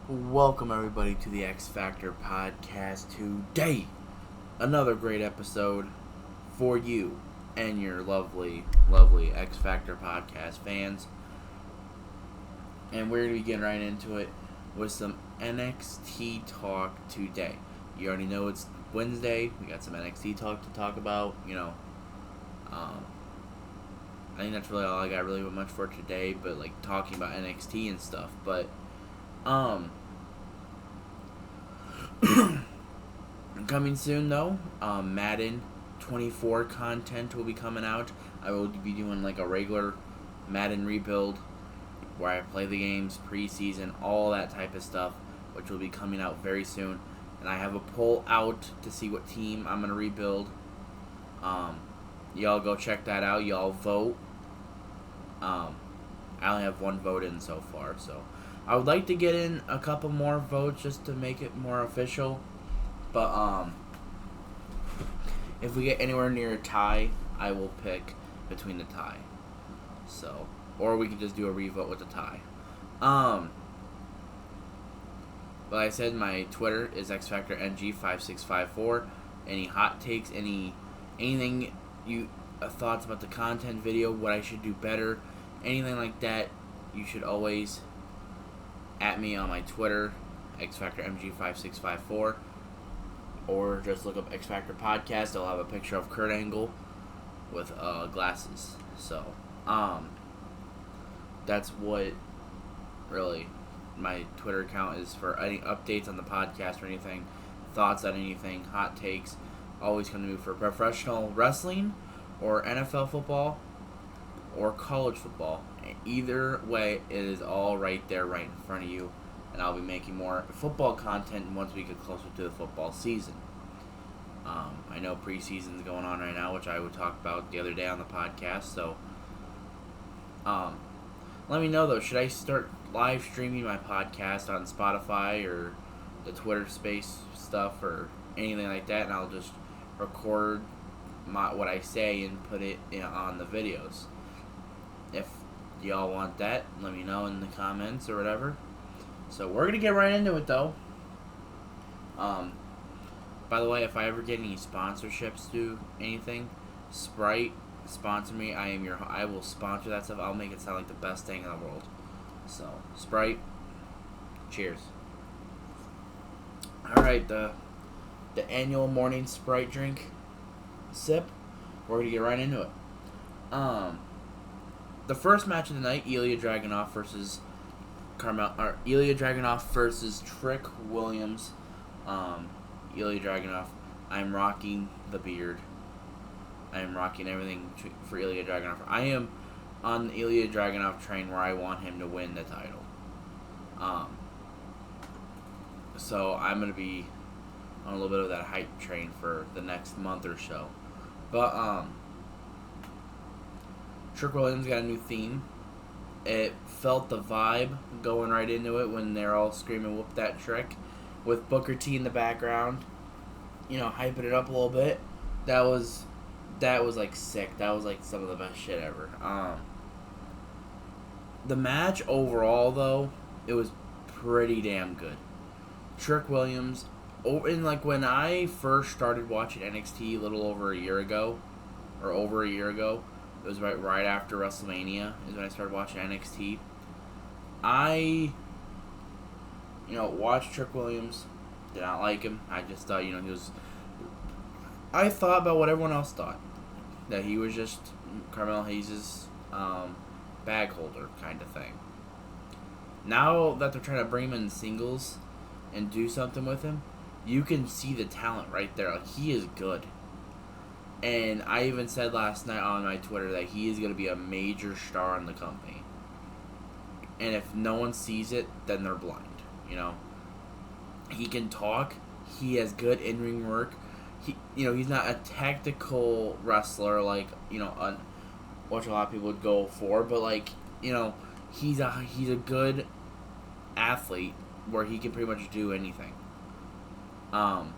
Welcome everybody to the X Factor podcast today. Another great episode for you and your lovely, lovely X Factor podcast fans. And we're going to be getting right into it with some NXT talk today. You already know it's Wednesday. We got some NXT talk to talk about. I think that's really all I got really much for today. But like talking about NXT and stuff. But coming soon though, Madden 24 content will be coming out. I will be doing like a regular Madden rebuild where I play the games, preseason, all that type of stuff, which will be coming out very soon. And I have a poll out to see what team I'm gonna rebuild. Y'all go check that out. Y'all vote. I only have one vote in so far, so I would like to get in a couple more votes just to make it more official. But if we get anywhere near a tie, I will pick between the tie. So, or we can just do a revote with the tie. Like I said, my Twitter is XFactorNG5654. Any hot takes, anything you thoughts about the content video, what I should do better, anything like that, you should always at me on my Twitter, XFactorMG5654, or just look up X Factor Podcast. I'll have a picture of Kurt Angle with glasses. So, that's what really my Twitter account is for. Any updates on the podcast or anything, thoughts on anything, hot takes, always come to me for professional wrestling or NFL football or college football. Either way, it is all right there, right in front of you. And I'll be making more football content once we get closer to the football season. I know preseason's going on right now, which I would talk about the other day on the podcast. So, let me know though. Should I start live streaming my podcast on Spotify or the Twitter Space stuff or anything like that, and I'll just record what I say and put it on the videos? If y'all want that, let me know in the comments or whatever. So we're gonna get right into it though. By the way, if I ever get any sponsorships to anything, Sprite sponsor me. I will sponsor that stuff. I'll make it sound like the best thing in the world. So Sprite, cheers. All right, the annual morning Sprite drink sip. We're gonna get right into it. The first match of the night, Ilya Dragunov versus Trick Williams. Ilya Dragunov. I'm rocking the beard. I am rocking everything for Ilya Dragunov. I am on the Ilya Dragunov train where I want him to win the title. So I'm gonna be on a little bit of that hype train for the next month or so. But Trick Williams got a new theme. It felt the vibe going right into it when they're all screaming "whoop that trick" with Booker T in the background, hyping it up a little bit. That was like sick. That was like some of the best shit ever. The match overall though, it was pretty damn good. Trick Williams, when I first started watching NXT a little over a year ago, it was right after WrestleMania is when I started watching NXT. I, watched Trick Williams. Did not like him. I just thought, he was... I thought about what everyone else thought. That he was just Carmelo Hayes' bag holder kind of thing. Now that they're trying to bring him in singles and do something with him, you can see the talent right there. Like, he is good. And I even said last night on my Twitter that he is going to be a major star in the company. And if no one sees it, then they're blind, He can talk. He has good in-ring work. He's not a tactical wrestler like, which a lot of people would go for. But, he's a good athlete where he can pretty much do anything. And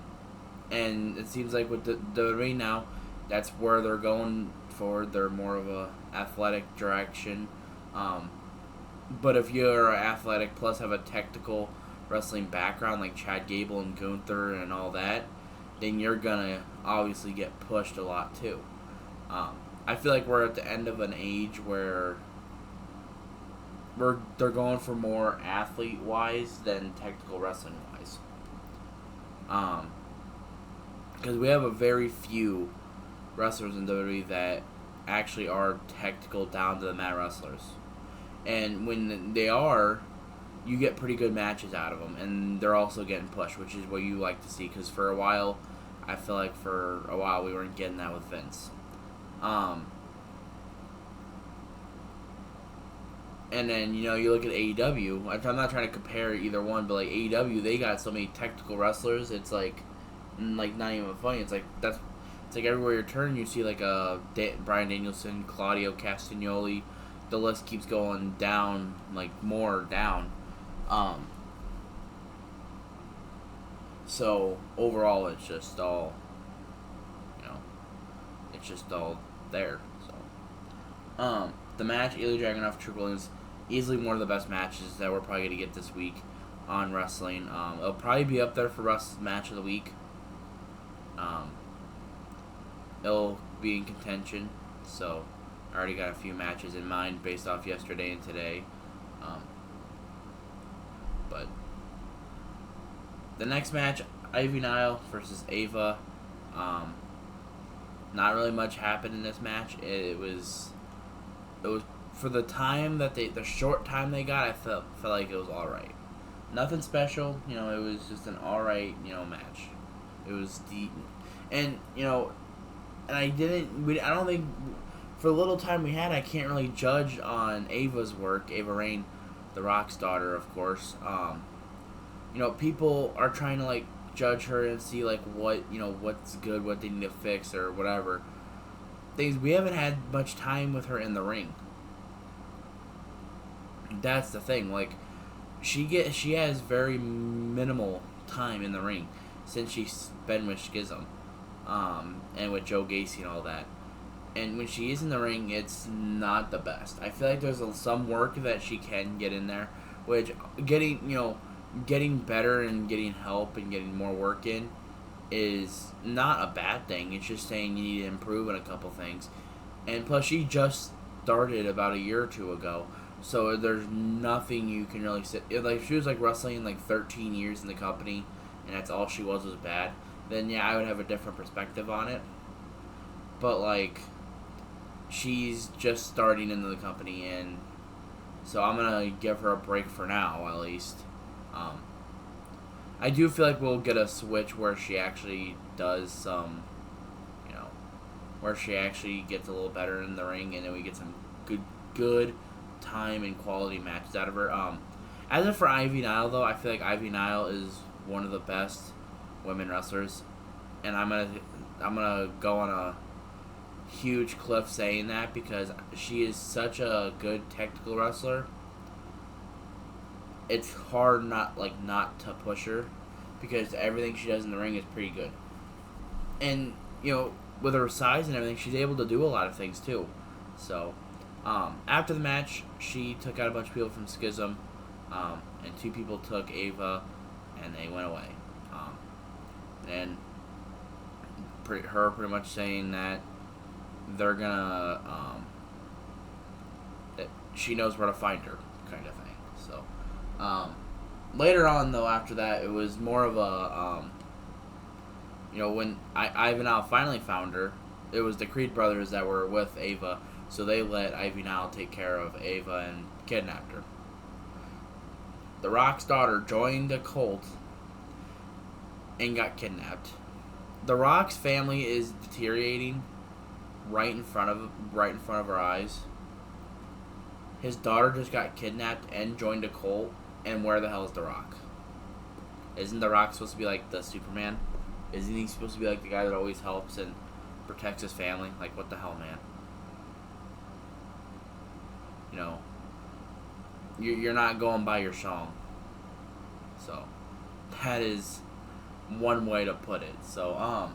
it seems like with the WWE now, that's where they're going forward. They're more of a athletic direction. But if you're athletic plus have a technical wrestling background like Chad Gable and Gunther and all that, then you're gonna obviously get pushed a lot too. I feel like we're at the end of an age where they're going for more athlete wise than technical wrestling wise. Because we have a very few wrestlers in WWE that actually are technical down to the mat wrestlers, and when they are, you get pretty good matches out of them, and they're also getting pushed, which is what you like to see. Because for a while, I feel like for a while we weren't getting that with Vince. And then, you look at AEW. I'm not trying to compare either one, but like AEW, they got so many technical wrestlers. It's like not even funny. It's like everywhere you turn, you see like Bryan Danielson, Claudio Castagnoli. The list keeps going down, like more down. So overall, it's just all, it's just all there. So, the match, Ilya Dragunov, Triple Williams, easily one of the best matches that we're probably going to get this week on wrestling. It'll probably be up there for match of the week. It'll be in contention, so I already got a few matches in mind based off yesterday and today. But the next match, Ivy Nile versus Ava. Not really much happened in this match. It was for the time that the short time they got. I felt like it was all right. Nothing special. It was just an all right match. It was deep, and I don't think for the little time we had, I can't really judge on Ava's work. Ava Raine, The Rock's daughter, of course. People are trying to like judge her and see like what's good, what they need to fix or whatever. Things we haven't had much time with her in the ring. That's the thing. Like she has very minimal time in the ring since she's been with Schism, and with Joe Gacy and all that. And when she is in the ring, it's not the best. I feel like there's some work that she can get in there, which getting better and getting help and getting more work in is not a bad thing. It's just saying you need to improve in a couple things. And plus, she just started about a year or two ago, so there's nothing you can really say. Like, if she was like wrestling like 13 years in the company, and that's all she was bad, then yeah, I would have a different perspective on it. But like, she's just starting into the company, and so I'm gonna give her a break for now, at least. I do feel like we'll get a switch where she actually does some, where she actually gets a little better in the ring, and then we get some good time and quality matches out of her. As of for Ivy Nile, though, I feel like Ivy Nile is one of the best women wrestlers, and I'm gonna go on a huge cliff saying that because she is such a good technical wrestler. It's hard not to push her because everything she does in the ring is pretty good. And, with her size and everything, she's able to do a lot of things too. So, after the match, she took out a bunch of people from Schism, and 2 people took Ava, and they went away. And her pretty much saying that they're gonna, that she knows where to find her, kind of thing. So, later on, though, after that, it was more of a, when Ivy Nile finally found her, it was the Creed brothers that were with Ava, so they let Ivy Nile take care of Ava and kidnapped her. The Rock's daughter joined the cult and got kidnapped. The Rock's family is deteriorating right in front of our eyes. His daughter just got kidnapped and joined a cult, and where the hell is The Rock? Isn't The Rock supposed to be like the Superman? Isn't he supposed to be like the guy that always helps and protects his family? Like, what the hell, man? You're not going by your song. So, that is one way to put it. So,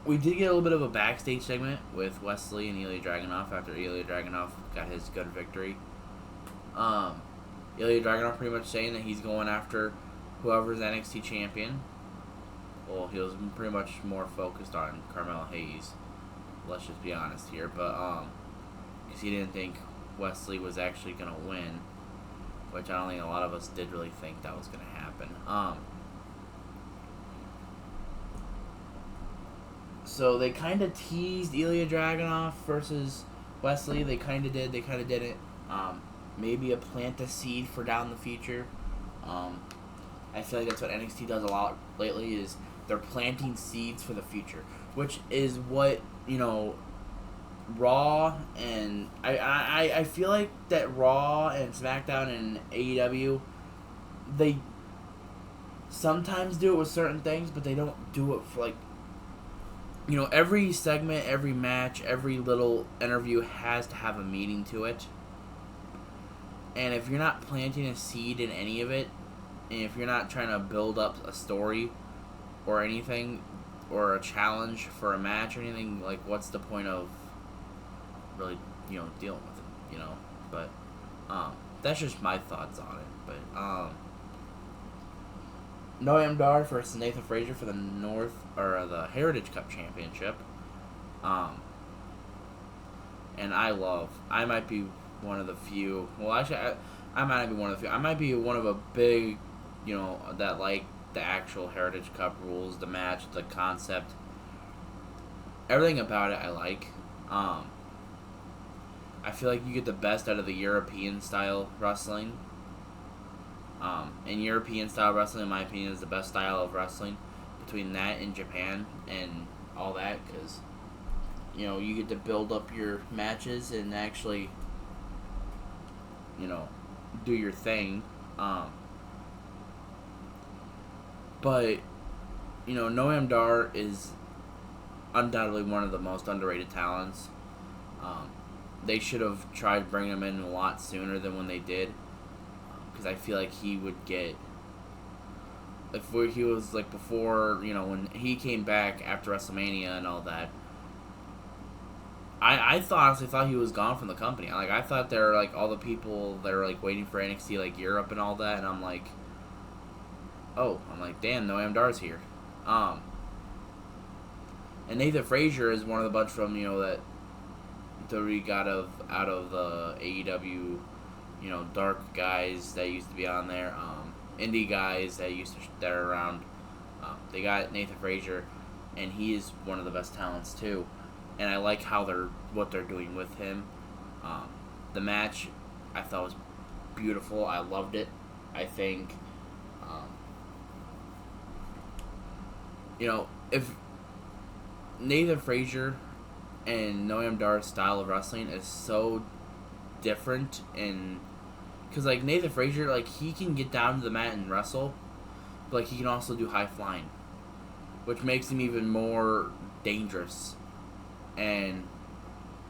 we did get a little bit of a backstage segment with Wesley and Ilya Dragunov after Ilya Dragunov got his good victory. Um, Ilya Dragunov pretty much saying that he's going after whoever's NXT champion. Well, he was pretty much more focused on Carmelo Hayes. Let's just be honest here, but because he didn't think Wesley was actually gonna win, which I don't think a lot of us did really think that was gonna happen. So they kind of teased Ilya Dragunov versus Wesley. They kind of did. They kind of didn't. Maybe a plant a seed for down the future. I feel like that's what NXT does a lot lately. Is they're planting seeds for the future, which is what Raw and I feel like that Raw and SmackDown and AEW, they sometimes do it with certain things, but they don't do it for every segment, every match, every little interview has to have a meaning to it. And if you're not planting a seed in any of it, and if you're not trying to build up a story or anything, or a challenge for a match or anything, what's the point of really, dealing with it, But, that's just my thoughts on it. But, Noam Dar versus Nathan Frazier for the the Heritage Cup Championship. And I might be one of the few. Well, actually, I might not be one of the few. I might be one of a big, that like the actual Heritage Cup rules, the match, the concept, everything about it. I like. I feel like you get the best out of the European style wrestling. And European style wrestling, in my opinion, is the best style of wrestling. Between that and Japan and all that, because you get to build up your matches and actually do your thing. But Noam Dar is undoubtedly one of the most underrated talents. They should have tried bringing him in a lot sooner than when they did, because I feel like he would get, if he was before, when he came back after WrestleMania and all that, I honestly thought he was gone from the company. I thought there were all the people that were waiting for NXT Europe and all that, and I'm like, damn, Noam Dar's here. And Nathan Frazier is one of the bunch from that we got out of the AEW, dark guys that used to be on there, indie guys that are around. They got Nathan Frazier, and he is one of the best talents too. And I like what they're doing with him. The match I thought was beautiful. I loved it. I think, if Nathan Frazier and Noam Dar's style of wrestling is so different, and because Nathan Frazier, he can get down to the mat and wrestle, but he can also do high flying, which makes him even more dangerous. And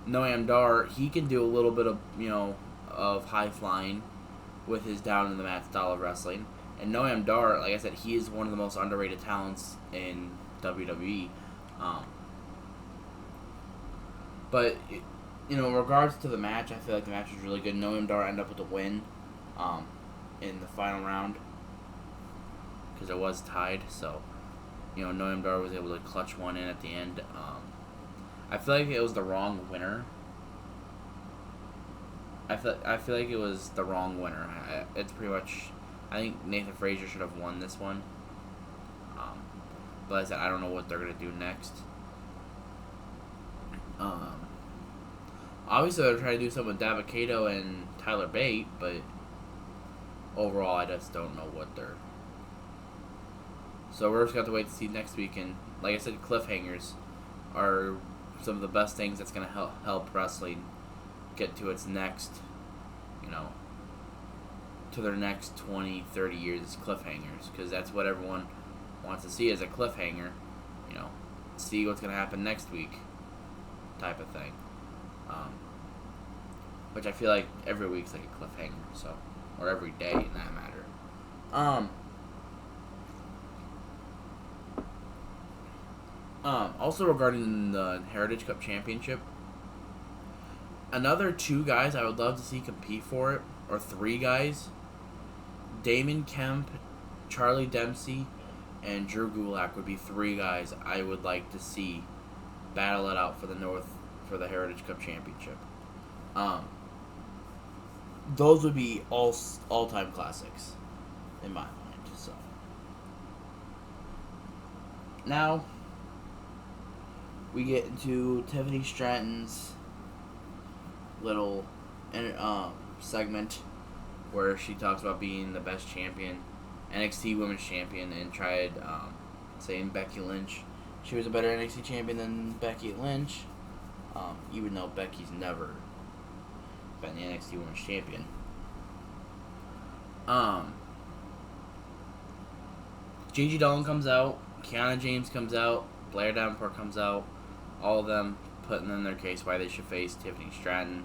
Noam Dar, he can do a little bit of of high flying with his down in the mat style of wrestling. And Noam Dar, like I said, he is one of the most underrated talents in WWE. But in regards to the match, I feel like the match was really good. Noam Dar ended up with the win in the final round, because it was tied. So Noam Dar was able to clutch one in at the end. I feel like it was the wrong winner. I feel like it was the wrong winner. It's pretty much, I think Nathan Frazier should have won this one. But as I said, I don't know what they're gonna do next. Obviously they're trying to do something with Dabba-Kato and Tyler Bate, but overall I just don't know what they're. So we're just gonna have to wait to see next week. And like I said, cliffhangers are some of the best things that's gonna help wrestling get to its next, to their next 20, 30 years, is cliffhangers, because that's what everyone wants to see, as a cliffhanger, see what's going to happen next week type of thing, which I feel like every week's like a cliffhanger, so, or every day in that matter. Also regarding the Heritage Cup Championship, another two guys I would love to see compete for it or 3 guys. Damon Kemp, Charlie Dempsey, and Drew Gulak would be 3 guys I would like to see battle it out for the Heritage Cup Championship. Those would be all-time classics in my mind. So now we get into Tiffany Stratton's little segment where she talks about being the best champion, NXT Women's Champion, and tried saying Becky Lynch. She was a better NXT champion than Becky Lynch, even though Becky's never been the NXT Women's Champion. Gigi Dolan comes out, Kiana James comes out, Blair Davenport comes out, all of them putting in their case why they should face Tiffany Stratton.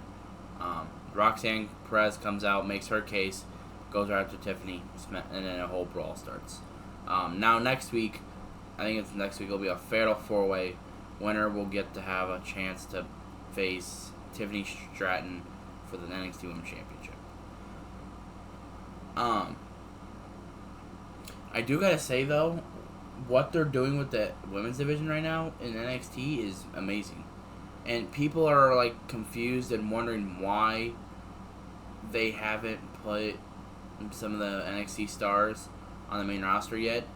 Roxanne Perez comes out, makes her case, goes right up to Tiffany, and then a whole brawl starts. Now next week, I think it's next week, it'll be a fatal 4-way. Winner will get to have a chance to face Tiffany Stratton for the NXT Women's Championship. I do gotta say though, what they're doing with the women's division right now in NXT is amazing. And people are like confused and wondering why they haven't put some of the NXT stars on the main roster yet.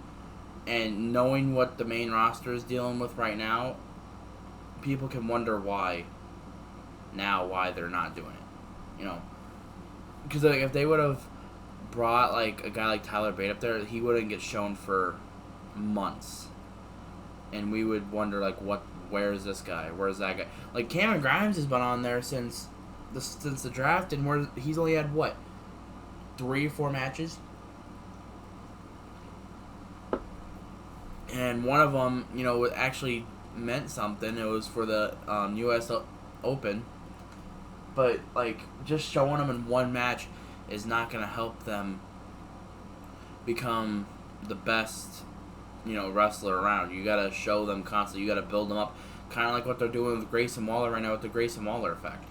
And knowing what the main roster is dealing with right now, people can wonder why they're not doing it. You know, because like, if they would have brought like a guy like Tyler Bate up there, he wouldn't get shown for months, and we would wonder like, where is this guy? Where's that guy? Like Cameron Grimes has been on there since the draft, and he's only had 3 or 4 matches, and one of them, actually meant something. It was for the U.S. Open, but like just showing them in one match is not going to help them become the best, wrestler around. You got to show them constantly. You got to build them up, kind of like what they're doing with Grayson Waller right now with the Grayson Waller effect.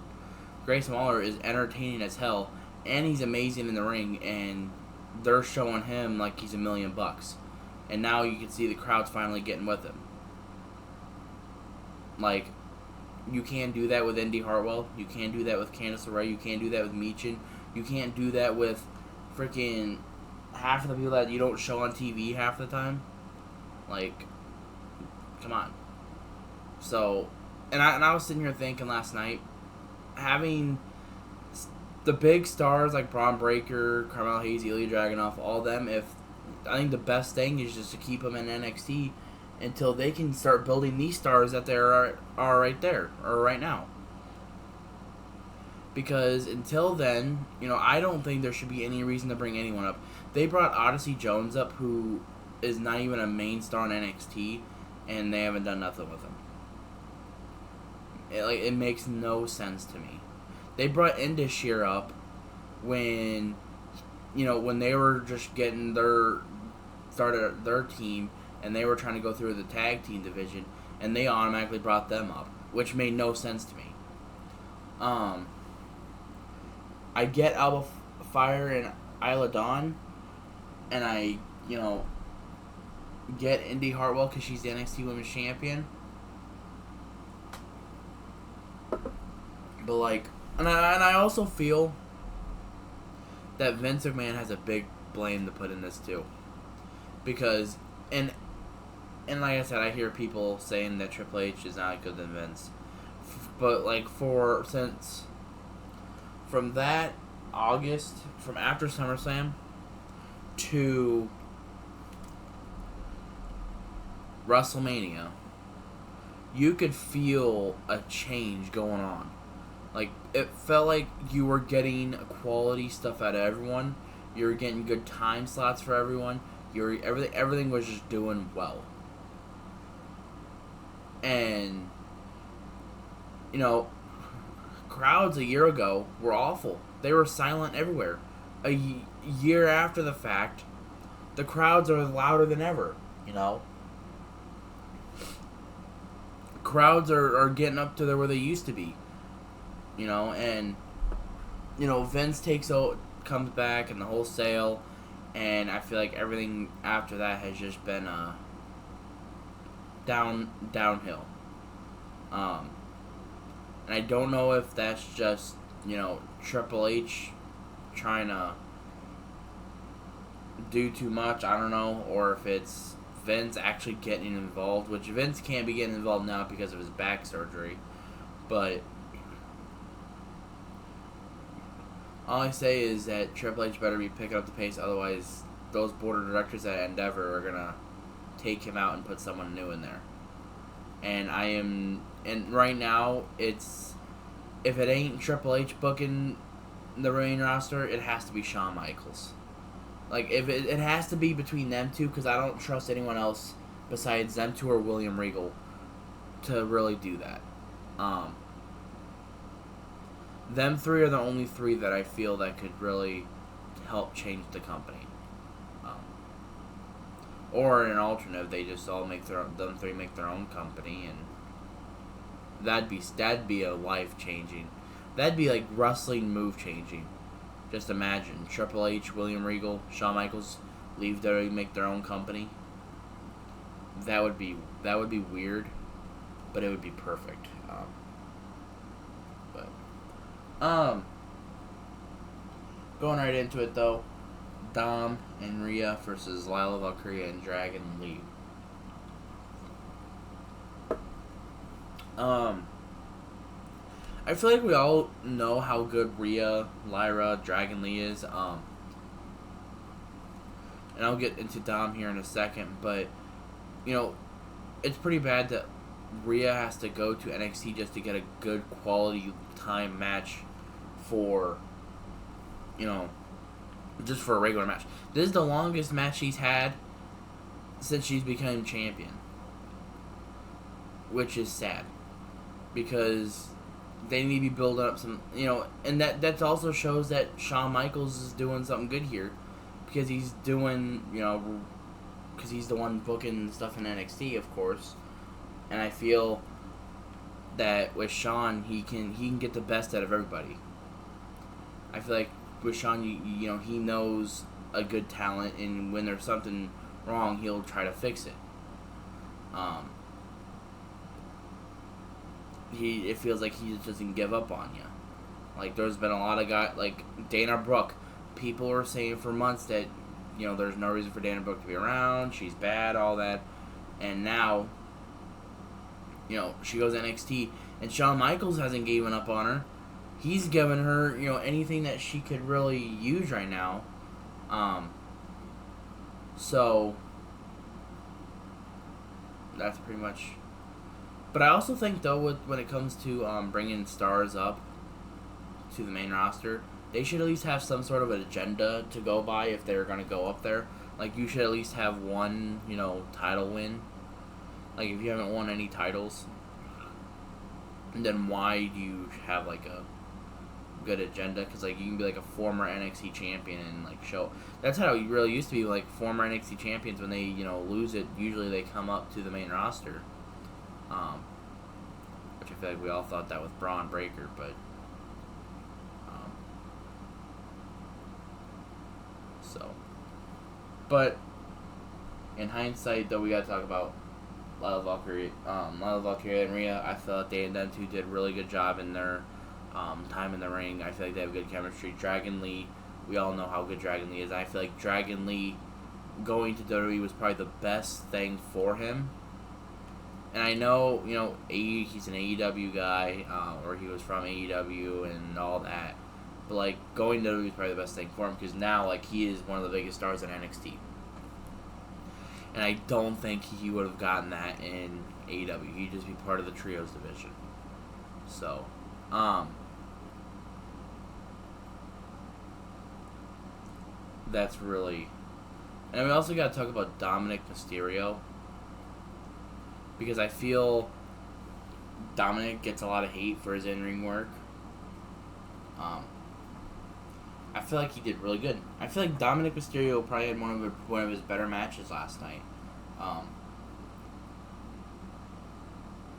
Grayson Waller is entertaining as hell, and he's amazing in the ring, and they're showing him like he's $1 million. And now you can see the crowd's finally getting with him. Like, you can't do that with Indy Hartwell. You can't do that with Candice LeRae. You can't do that with Meechin. You can't do that with freaking half of the people that you don't show on TV half the time. Like, come on. So, and I was sitting here thinking last night, having the big stars like Braun Breaker, Carmelo Hayes, Ilya Dragunov, all them, I think the best thing is just to keep them in NXT until they can start building these stars that they are right there, or right now. Because until then, I don't think there should be any reason to bring anyone up. They brought Odyssey Jones up, who is not even a main star on NXT, and they haven't done nothing with him. It makes no sense to me. They brought Indus up when they were just getting started their team, and they were trying to go through the tag team division, and they automatically brought them up, which made no sense to me. I get Alba Fire and Isla Dawn, and I, get Indy Hartwell because she's the NXT Women's Champion. But like, and I also feel that Vince McMahon has a big blame to put in this too, because and like I said, I hear people saying that Triple H is not good than Vince, but like since from that August, from after SummerSlam to WrestleMania, you could feel a change going on. Like, it felt like you were getting quality stuff out of everyone. You were getting good time slots for everyone. Everything was just doing well. And, crowds a year ago were awful. They were silent everywhere. A year after the fact, the crowds are louder than ever, Crowds are getting up to where they used to be. And Vince takes comes back and the whole sale, and I feel like everything after that has just been downhill. And I don't know if that's just, Triple H trying to do too much, I don't know, or if it's Vince actually getting involved, which Vince can't be getting involved now because of his back surgery, but all I say is that Triple H better be picking up the pace, otherwise those board of directors at Endeavor are going to take him out and put someone new in there. And right now, if it ain't Triple H booking the main roster, it has to be Shawn Michaels. Like, if it has to be between them two, because I don't trust anyone else besides them two or William Regal to really do that. Them three are the only three that I feel that could really help change the company. Or in an alternate, they just all them three make their own company, and that'd be a life changing. That'd be like wrestling move changing. Just imagine Triple H, William Regal, Shawn Michaels leave there and make their own company. That would be weird, but it would be perfect. Going right into it though. Dom and Rhea versus Lila Valkyria and Dragon Lee. I feel like we all know how good Rhea, Lyra, Dragon Lee is. And I'll get into Dom here in a second, but it's pretty bad that Rhea has to go to NXT just to get a good quality time match for, just for a regular match. This is the longest match she's had since she's become champion. Which is sad. Because they need to be building up some, and that also shows that Shawn Michaels is doing something good here. Because he's doing, because he's the one booking stuff in NXT, of course. And I feel that with Shawn, he can get the best out of everybody. I feel like with Shawn, he knows a good talent, and when there's something wrong, he'll try to fix it. It feels like he just doesn't give up on you. Like, there's been a lot of guys, like Dana Brooke. People were saying for months that, there's no reason for Dana Brooke to be around. She's bad, all that. And now, she goes to NXT, and Shawn Michaels hasn't given up on her. He's given her, anything that she could really use right now. So, that's pretty much. But I also think, though, when it comes to bringing stars up to the main roster, they should at least have some sort of an agenda to go by if they're going to go up there. Like, you should at least have one, title win. Like, if you haven't won any titles, then why do you have, like, a good agenda? Because, like, you can be, like, a former NXT champion and, like, show. That's how it really used to be. Like, former NXT champions, when they, lose it, usually they come up to the main roster. Which I feel like we all thought that with Braun Breaker, but but in hindsight, though, we gotta talk about Lila Valkyria and Rhea. I feel like them two did a really good job in their time in the ring. I feel like they have good chemistry. Dragon Lee, we all know how good Dragon Lee is. I feel like Dragon Lee going to WWE was probably the best thing for him. And I know, he's an AEW guy, or he was from AEW and all that. But, like, going to WWE is probably the best thing for him, because now, like, he is one of the biggest stars in NXT. And I don't think he would have gotten that in AEW. He'd just be part of the Trios division. So, that's really... And we also got to talk about Dominic Mysterio. Because I feel Dominic gets a lot of hate for his in-ring work. I feel like he did really good. I feel like Dominic Mysterio probably had one of his better matches last night.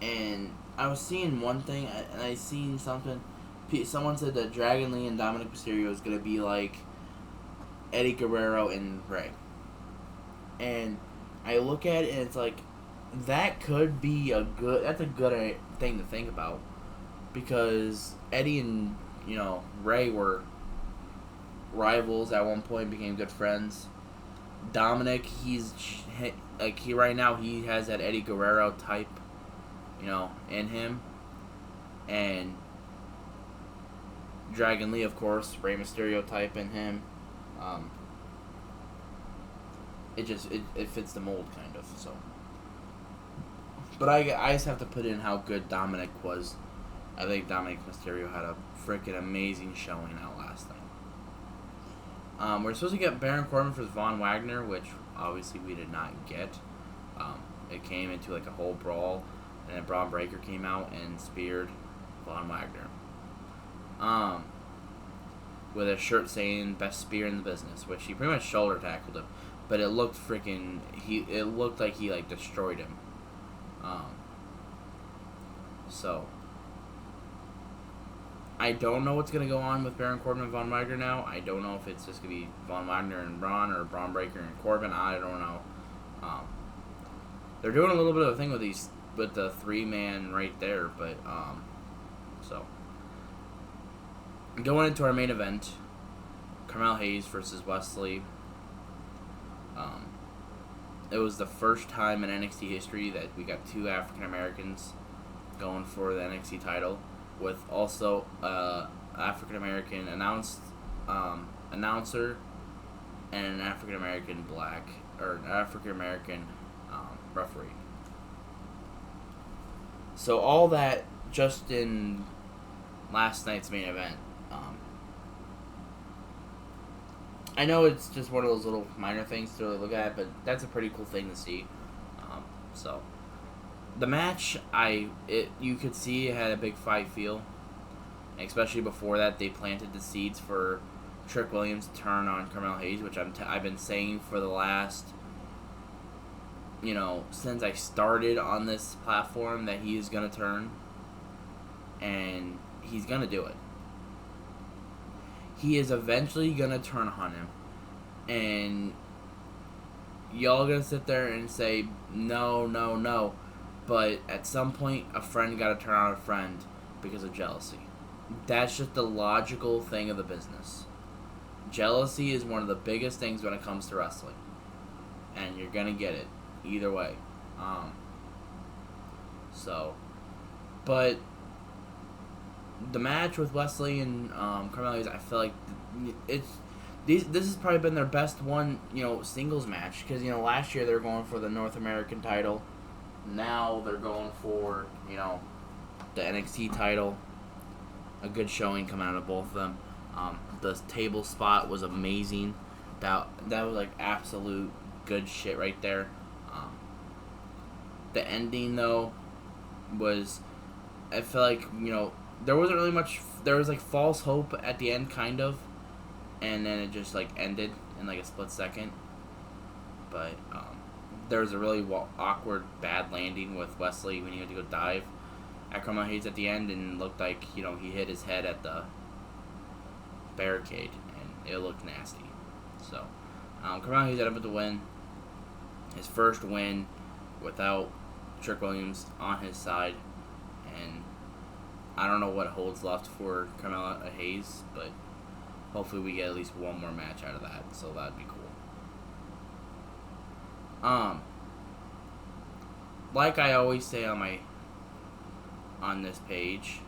And I was seeing one thing, and I seen something. Someone said that Dragon Lee and Dominic Mysterio is going to be like Eddie Guerrero and Ray. And I look at it and it's like, that could be that's a good thing to think about. Because Eddie and, Ray were rivals at one point, became good friends. Dominic, he right now he has that Eddie Guerrero type, in him, and Dragon Lee, of course, Rey Mysterio type in him. It fits the mold kind of. So, but I just have to put in how good Dominic was. I think Dominic Mysterio had a freaking amazing showing out last night. We're supposed to get Baron Corbin versus Von Wagner, which obviously we did not get. It came into like a whole brawl, and then Braun Breaker came out and speared Von Wagner. With a shirt saying "best spear in the business," which he pretty much shoulder tackled him, but it looked freaking. It looked like he like destroyed him. So. I don't know what's going to go on with Baron Corbin and Von Wagner now. I don't know if it's just going to be Von Wagner and Braun or Braun Breaker and Corbin. I don't know. They're doing a little bit of a thing with the 3-man right there, but so going into our main event, Carmel Hayes versus Wesley. It was the first time in NXT history that we got 2 African Americans going for the NXT title, with also African American announcer and an African American referee. So all that just in last night's main event. I know it's just one of those little minor things to really look at, but that's a pretty cool thing to see. So. The match, you could see it had a big fight feel. Especially before that, they planted the seeds for Trick Williams to turn on Carmel Hayes, which I've been saying for the last, since I started on this platform that he is going to turn. And he's going to do it. He is eventually going to turn on him. And y'all going to sit there and say, no, no, no. But at some point, a friend got to turn on a friend because of jealousy. That's just the logical thing of the business. Jealousy is one of the biggest things when it comes to wrestling. And you're going to get it either way. But the match with Wesley and Carmel Hayes, I feel like this has probably been their best one, singles match. Because, last year they were going for the North American title. Now they're going for, the NXT title. A good showing coming out of both of them. The table spot was amazing. That was like absolute good shit right there. The ending though was, I feel like, there wasn't really much. There was like false hope at the end, kind of, and then it just like ended in like a split second. But there was a really awkward bad landing with Wesley when he had to go dive at Carmel Hayes at the end, and looked like he hit his head at the barricade, and it looked nasty. So Carmel Hayes ended up with the win, his first win without Trick Williams on his side, and I don't know what holds left for Carmel Hayes, but hopefully we get at least one more match out of that, so that'd be cool. Like I always say on this page,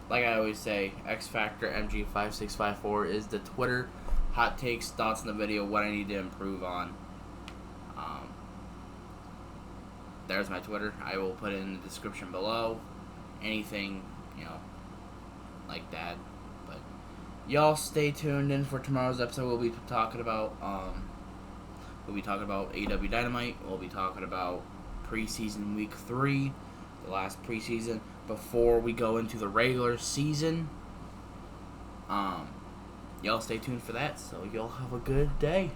like I always say, X Factor MG5654 is the Twitter. Hot takes, thoughts on the video, what I need to improve on. There's my Twitter. I will put it in the description below. Anything, like that. But y'all stay tuned in for tomorrow's episode. We'll be talking about AEW Dynamite. We'll be talking about preseason week 3, the last preseason before we go into the regular season. Y'all stay tuned for that. So y'all have a good day.